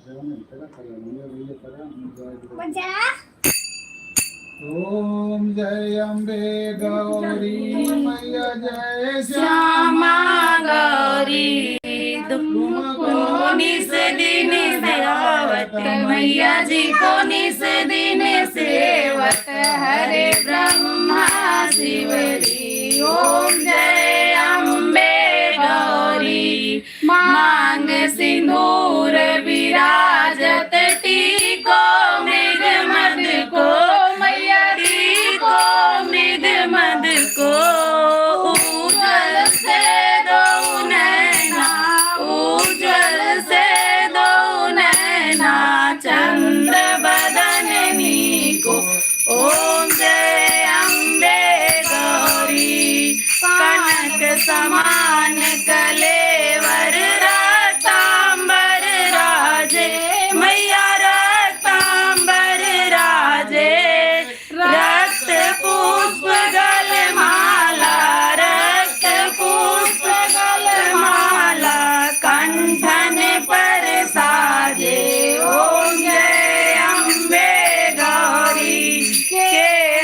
ओम जय अम्बे गौरी मैया जय श्यामा गौरी को निस दिन सेवत मैया जी को निस दिन सेवत हरे ब्रह्मा शिवरी। ओम जय अम्बे गौरी मांग सिंदूर विराजत टीको मृग मद को मैया टीको मृग मद को। उज्जवल से दो नैना उज्जवल से दो नैना चंद्र बदननी को। ओम जय अम्बे गौरी कनक समान कलेवर रतांबर राजे मैया रतांबर राजे। रक्त पुष्प गलमाला रक्त पुष्प गलमाला कंठन पर साजे। ओम जय अम्बे गौरी के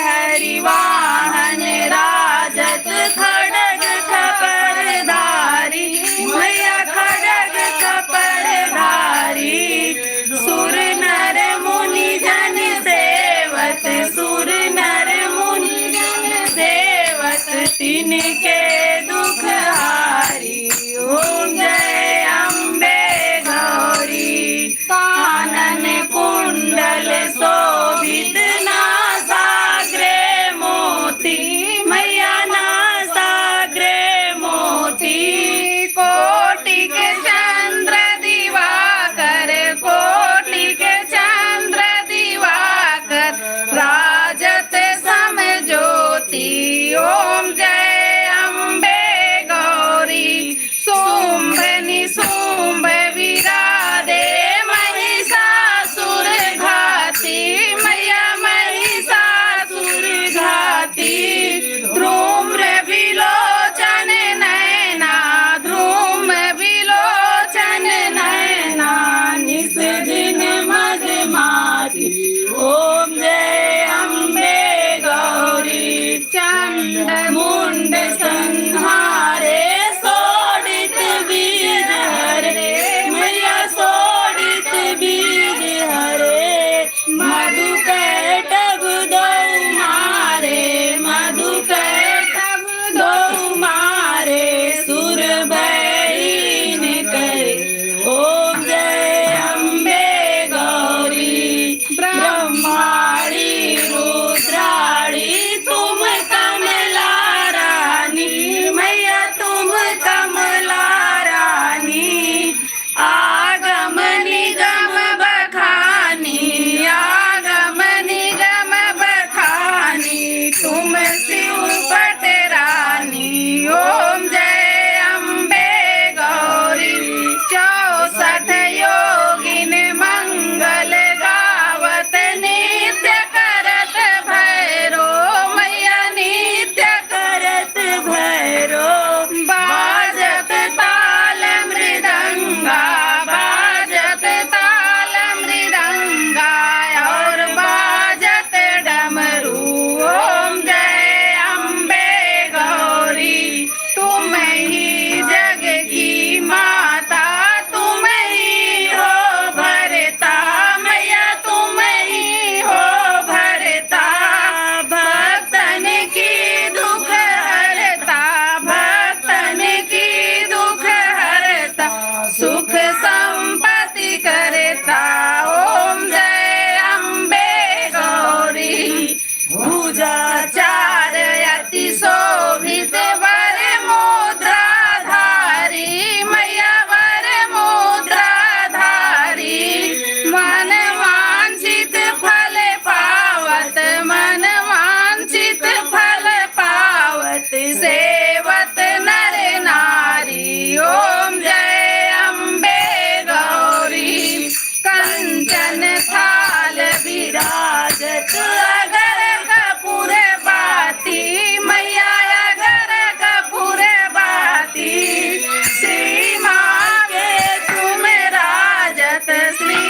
हरिवाहन राजत खड़ग खपरधारी मैया खड़ग खपरधारी। सुर नर मुनि जन सेवत सुर नर मुनि जन सेवत तिनके दुख हारी। ओम जय अम्बे गौरी कानन कुंडल शोभित नासाग्रे मोती मैया नासाग्रे मोती। कोटि के चंद्र दिवाकर कोटि के चंद्र दिवाकर राजत सम ज्योति। ओम जय अम्बे गौरी शुंभ निशुंभ विराधे महिषासुर घाती मैया महिषासुर घाती। ध्रुम्र विलोचन नैना ध्रुम विलोचन नैना निस दिन मधुमाती। ओम जय अम्बे गौरी चंड मुंड संहारे सोडित वीर हरे मैया सोडित वीर हरे। मधु कैटभ दो मारे मधु कैटभ दो मारे सुर बैन करे। ओम जय अम्बे गौरी ब्रह्माणी रुद्राणी तुम कमला रानी मैया तुम कमला रानी। आगम निगम बखानी आगम निगम बखानी तुम शिवपट रानी। ओम जय अम्बे गौरी 64 योगिन मंगल गावत नित्य करत भैरो मैया नित्य करत भैरो। बाजत ताल मृदंगा बाजत ताल मृदंगा और बाजत डमरू। ओम जय अम्बे गौरी तुम ही जग की माता तुम ही हो भरता मैया तुम ही हो भरता। भक्तन की दुख हरता भक्तन की दुख हरता सुख संपत्ति करता। ओम जय अम्बे गौरी भुजाचार अति शोभित वर मुद्राधारी मैया वर मुद्राधारी। मन वांछित फल पावत मन वांछित फल पावत सेवत नर नारी। ओम जय अम्बे गौरी कंचन थाल विराजत अगर कपूर बाती मैया अगर कपूर बाती। श्री माँ के तुम राजत श्री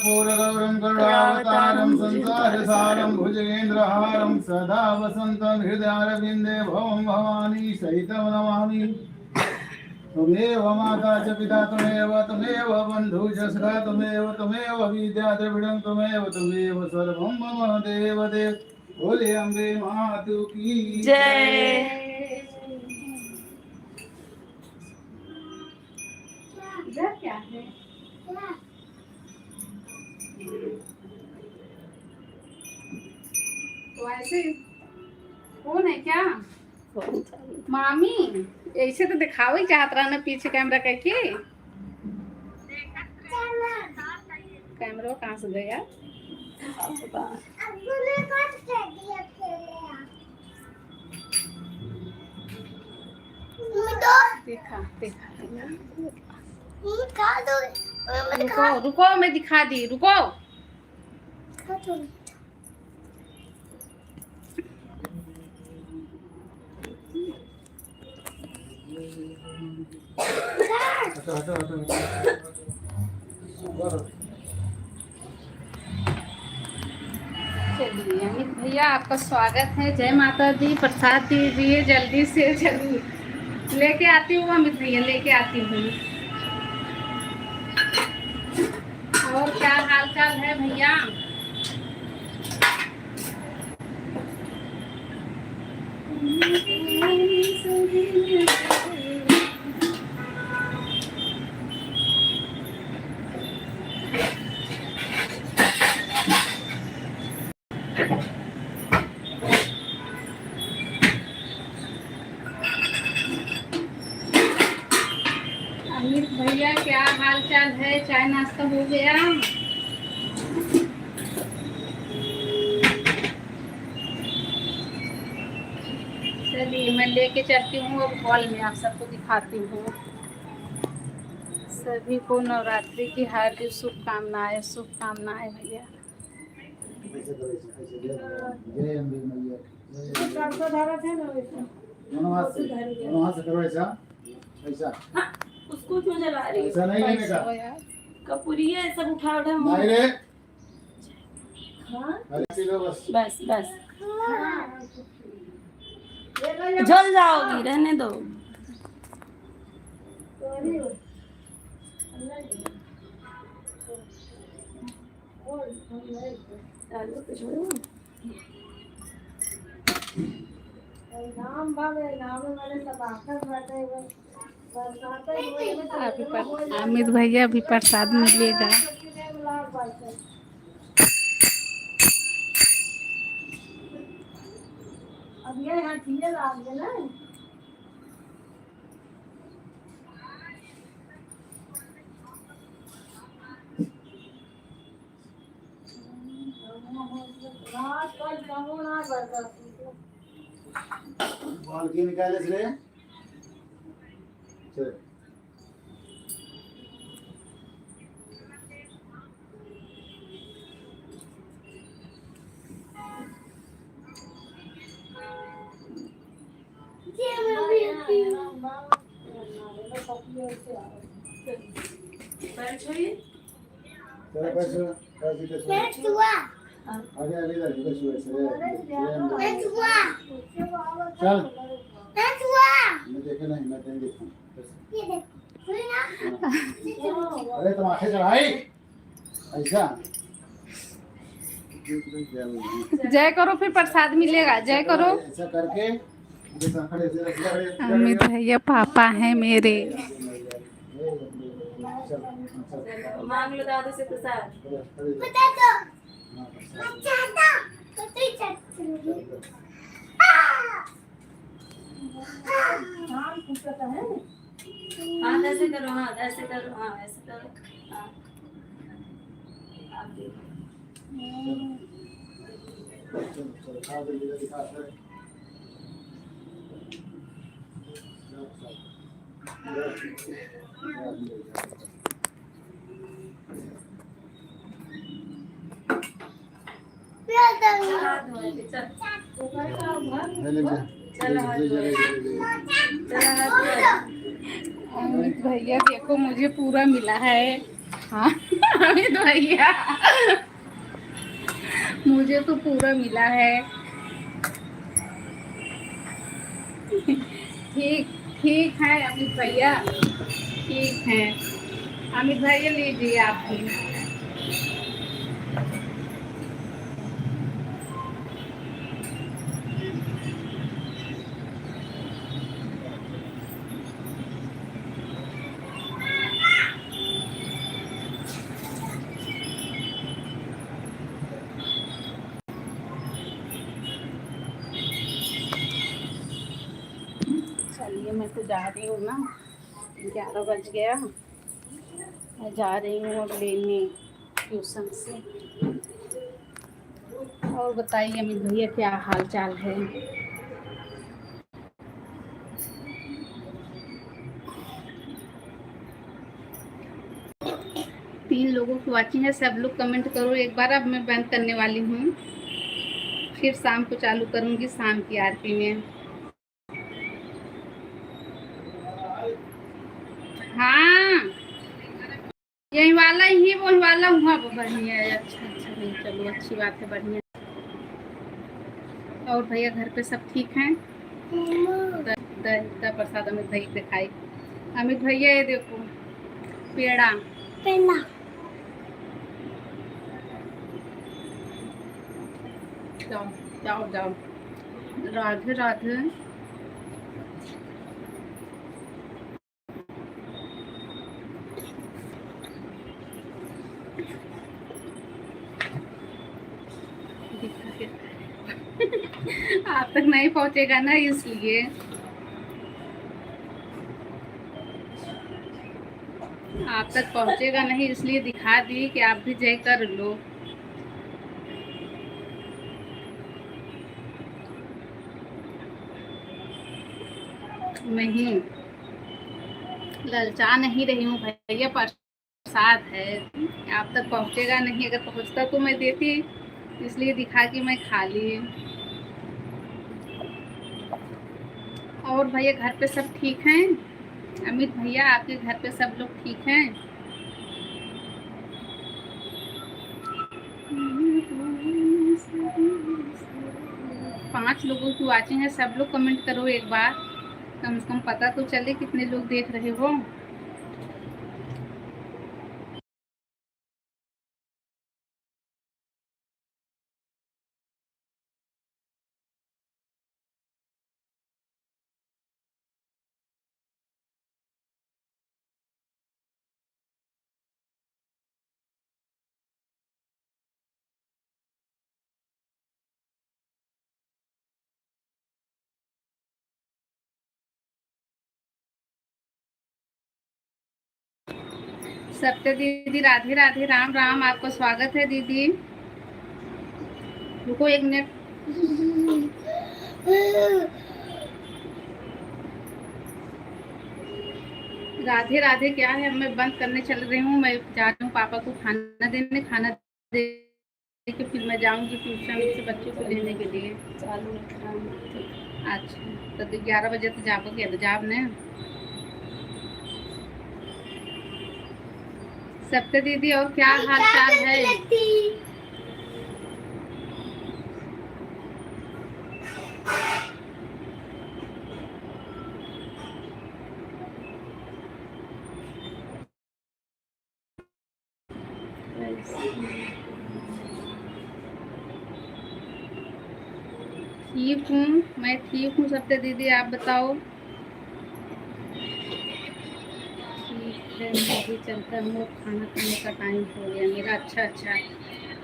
कर्पूरगौरं करुणावतारं संसारसारं भुजगेन्द्रहारं सदा वसन्तं हृदयारविन्दे भवं भवानी सहितं नमामि। त्वमेव माता च पिता त्वमेव बन्धु च सखा त्वमेव विद्या द्रविडं त्वमेव सर्वं मम देवदेव। बोले अम्बे मातु की जय। क्या है तो ऐसे कौन है क्या मामी ऐसे तो दिखाओ ही चाहत रहा ना पीछे कैमरा करके कैमरा कहाँ से गया देखा देखा रुको रुको मैं दिखा दी रुको चलिए अमित भैया आपका स्वागत है। जय माता दी। प्रसाद दीजिए जल्दी से जल्दी लेके आती हूँ अमित भैया लेके आती हूँ। और क्या हाल चाल है भैया? अमित भैया क्या हाल चाल है? चाय नाश्ता हो गया? चलिए मैं लेके चलती हूँ अब हॉल में आप सबको दिखाती हूँ। सभी को नवरात्रि की हार्दिक शुभकामनाएं शुभकामनाएं भैया। उसको क्यों जला रही है? ऐसा नहीं लेने का कपूरी है सब उठा उठा नहीं रे। हाँ? बस बस बस जल जाओगी रहने दो। अमित भैया अभी प्रसाद मिलेगा। अब ये यहाँ चीजें ला दे ना। बाल की निकाले से चल आगे आगे चल मैं देखे नहीं मैं कहीं देखूं अरे तुम आंखें चढ़ाई ऐसा जय करो फिर प्रसाद मिलेगा। जय करो। ऐसा करके अमित भैया पापा हैं मेरे। मांग लो दादा से प्रसाद। हाँ ऐसे करो हाँ ऐसे करो हाँ ऐसे करो हाँ अमित भैया देखो मुझे पूरा मिला है। हाँ अमित भैया मुझे तो पूरा मिला है। ठीक ठीक है अमित भैया, ठीक है अमित भैया, लीजिए आप भी। चलिए मैं तो जा रही हूँ ना, 11 बज गया। मैं जा रही हूँ अब लेने ट्यूशन से। और बताइए अमित भैया क्या हाल चाल है? तीन लोगों की वाचिंग है, सब लोग कमेंट करो एक बार। अब मैं बंद करने वाली हूँ, फिर शाम को चालू करूँगी शाम की आरती में। हाँ यही वाला ही, वही वाला हुआ बढ़िया है। अच्छा अच्छा, नहीं चलो अच्छी बात है, बढ़िया। और भैया घर पे सब ठीक हैं? इतना प्रसाद अमित भैया से खाई। अमित भैया ये देखो पेड़ा, पेड़ा जाओ जाओ जाओ। राधे राधे। आप तक नहीं पहुंचेगा ना, इसलिए आप तक पहुंचेगा नहीं, इसलिए दिखा दी कि आप भी जय कर लो। नहीं ललचा नहीं रही हूँ भैया, प्रसाद है, आप तक पहुंचेगा नहीं। अगर पहुंचता तो मैं देती, इसलिए दिखा कि मैं खा ली। और भैया घर पे सब ठीक हैं? अमित भैया आपके घर पे सब लोग ठीक हैं? पांच लोगों की वाचिंग है, सब लोग कमेंट करो एक बार, कम से कम पता तो चले कितने लोग देख रहे हो। सत्य दीदी राधे राधे, राम राम, आपका स्वागत है दीदी। रुको एक मिनट। राधे राधे क्या है, मैं बंद करने चल रही हूँ। मैं जा रही हूँ पापा को खाना देने, खाना दे के फिर मैं जाऊँगी ट्यूशन से बच्चों को लेने के लिए। चालू अच्छा तो 11 बजे तो जाओगे? तो जाब ने सत्य दीदी, और क्या हाल चाल है? ठीक हूँ, मैं ठीक हूँ सत्य दीदी, आप बताओ? ठीक है मैं भी चलता हूँ, खाना खाने का टाइम हो गया मेरा। अच्छा अच्छा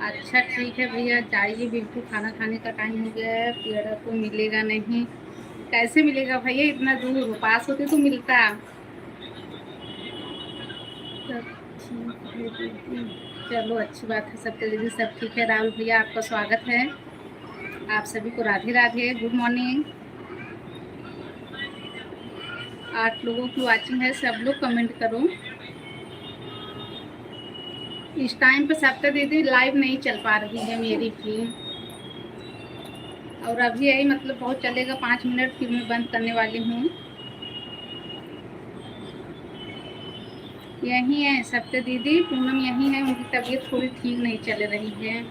अच्छा ठीक है भैया, जाइए, बिल्कुल खाना खाने का टाइम हो गया है। पेड़ा तो मिलेगा नहीं, कैसे मिलेगा भैया, इतना दूर हो, पास होते तो मिलता। सब ठीक है दीदी, चलो अच्छी बात है सत्य दीदी, सब ठीक है। राहुल भैया आपका स्वागत है, आप सभी को राधे राधे, गुड मॉर्निंग। 8 लोगों की वाचिंग है, सब लोग कमेंट करो। इस टाइम पे सत्य दीदी लाइव नहीं चल पा रही है मेरी भी, और अभी यही मतलब बहुत चलेगा 5 मिनट, फिर मैं बंद करने वाली हूँ। यही है सत्य दीदी, पूनम यही है, उनकी तबीयत थोड़ी ठीक नहीं चल रही है।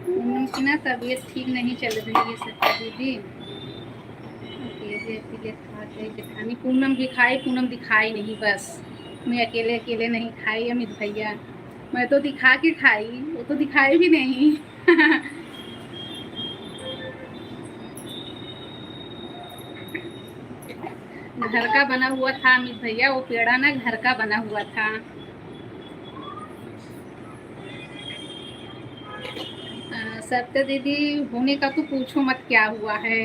पूनम की ना तबीयत ठीक नहीं चल रही है सत्य दीदी। अकेले अकेले खा गई जेठानी। पूनम भी खाई, पूनम दिखाई नहीं, बस मैं अकेले अकेले नहीं खाई अमित भैया, मैं तो दिखा के खाई, वो तो दिखाई भी नहीं। घर का बना हुआ था अमित भैया, वो पेड़ा ना घर का बना हुआ था। सत्य दीदी होने का तो पूछो मत क्या हुआ है।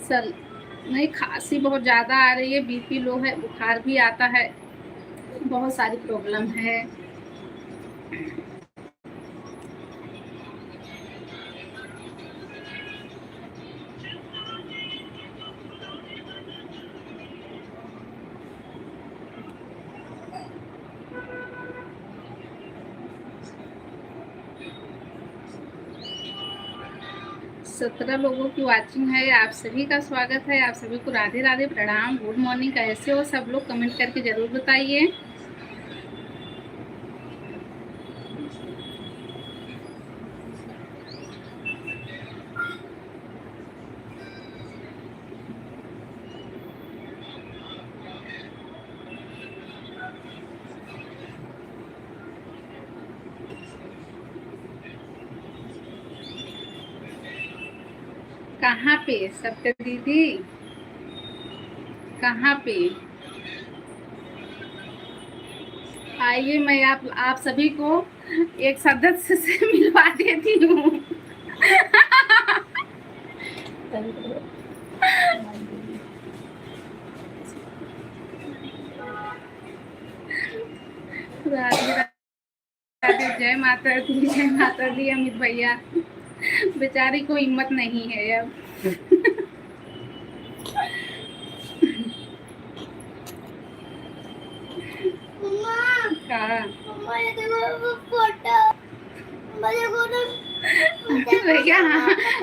सल नहीं, खांसी बहुत ज़्यादा आ रही है, बीपी लो है, बुखार भी आता है, बहुत सारी प्रॉब्लम है। सत्रह लोगों की वाचिंग है, आप सभी का स्वागत है, आप सभी को राधे राधे, प्रणाम, गुड मॉर्निंग, कैसे हो सब लोग, कमेंट करके जरूर बताइए। कहाँ पे सत्य दीदी, कहाँ पे? आइए, मैं आप सभी को एक सदस्य से मिलवा देती हूँ। राधे राधे, जय माता दी, जय माता दी अमित भैया। बेचारी को हिम्मत नहीं है अब। भैया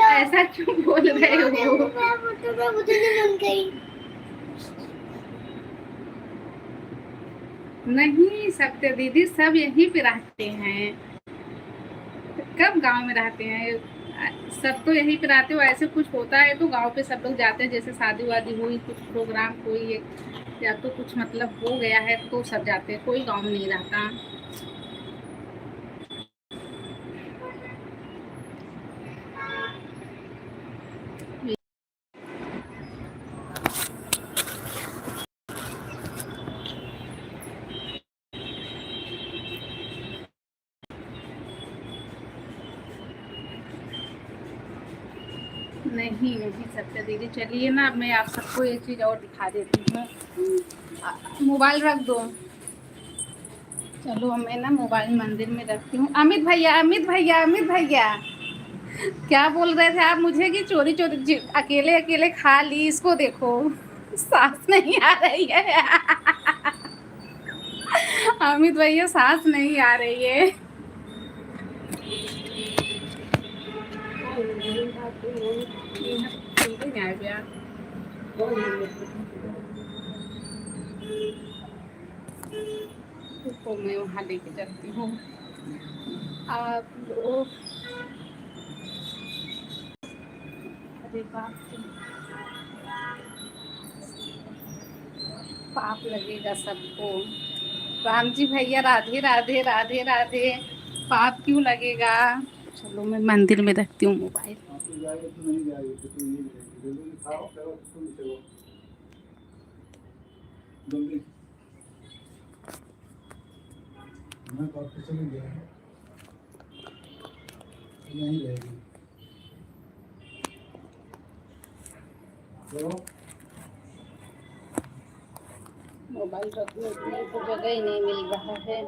ऐसा क्यों बोल रहे हो? नहीं सत्य दीदी, सब यहीं पे रहते हैं, कब गांव में रहते हैं, सब तो यहीं पे रहते हो। ऐसे कुछ होता है तो गांव पे सब लोग जाते हैं, जैसे शादी वादी हुई, कुछ प्रोग्राम कोई या तो कुछ मतलब हो गया है तो सब जाते हैं, कोई गांव में नहीं रहता। नहीं नहीं सत्या दीदी, चलिए ना, अब मैं आप सबको एक चीज़ और दिखा देती हूँ। मोबाइल रख दो, चलो मैं ना मोबाइल मंदिर में रखती हूँ। अमित भैया, अमित भैया, अमित भैया, क्या बोल रहे थे आप मुझे कि चोरी चोरी अकेले अकेले खा ली? इसको देखो, सांस नहीं आ रही है। अमित भैया सांस नहीं आ रही है। तो मैं वहाँ लेके जाती हूँ आप लोग। अरे बाप रे, पाप लगेगा सबको। राम जी भैया राधे राधे, राधे राधे, पाप क्यों लगेगा? चलो मैं मंदिर में रखती हूँ मोबाइल। मोबाइल रखने के लिए तो जगह ही नहीं मिल रहा है।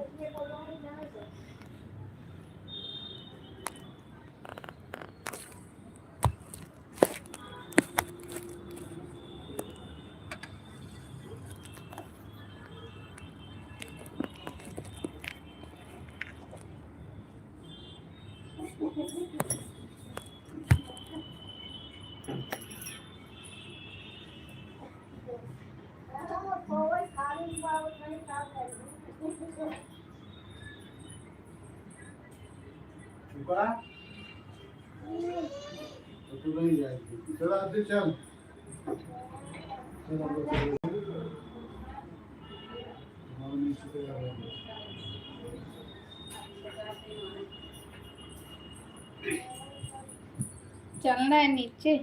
ऊपर आ। तो तू नहीं जाएगी, चल आते चल। चल हम लोग चले। हमारे नीचे पे आ रहे हैं। चलना है नीचे।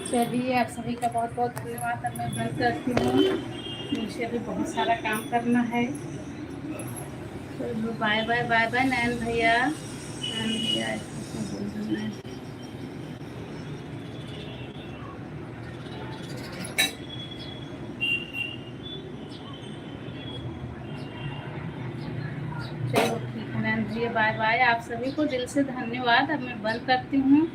चलिए, आप सभी का बहुत बहुत धन्यवाद। अब मैं बंद करती हूँ, मुझे अभी बहुत सारा काम करना है। तो बाय बाय बाय बाय नयन भैया, नयन भैया इसको बोल देना है। चलो ठीक है नयन भैया, बाय बाय। आप सभी को दिल से धन्यवाद। अब मैं बंद करती हूँ।